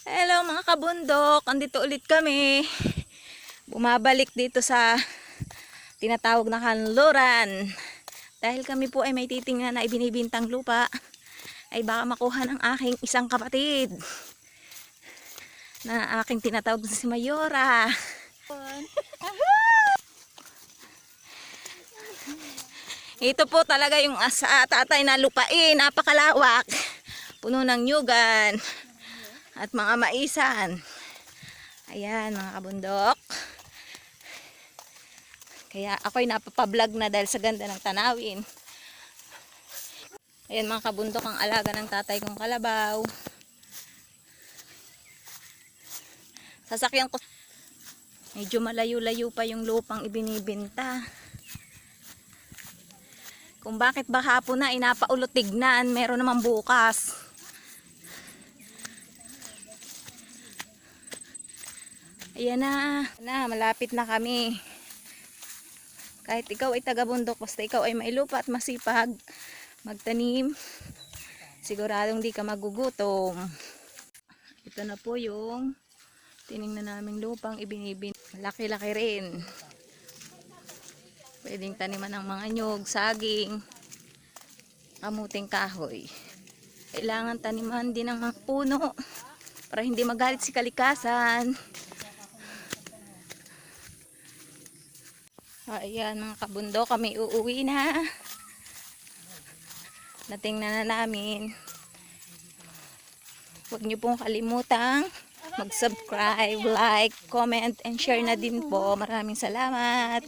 Hello mga kabundok, andito ulit kami. Bumabalik dito sa tinatawag na kanluran. Dahil kami po ay may titingnan na ibinibintang lupa, ay baka makuha ng aking isang kapatid na aking tinatawag na si Mayora. Ito po talaga yung sa tatay na lupain, napakalawak. Puno ng nyugan at mga maisan. Ayan mga kabundok. Kaya ako'y napapablog na dahil sa ganda ng tanawin. Ayan mga kabundok, ang alaga ng tatay kong kalabaw. Sasakyan ko. Medyo malayo-layo pa yung lupang ibinibenta. Kung bakit ba hapon na inapaulot tignan, meron naman bukas. Ayan na, malapit na kami. Kahit ikaw ay taga-bundok, basta ikaw ay may lupa at masipag magtanim, siguradong di ka magugutom. Ito na po yung tiningnan naming lupang ibinibin. Laki-laki rin. Pwedeng taniman ng mga nyug, saging, kamuting kahoy. Kailangan taniman din ng mga puno para hindi magalit si kalikasan. Ayan mga kabundok, kami uuwi na. Natingnan na namin. Huwag niyo pong kalimutang mag-subscribe, like, comment, and share na din po. Maraming salamat.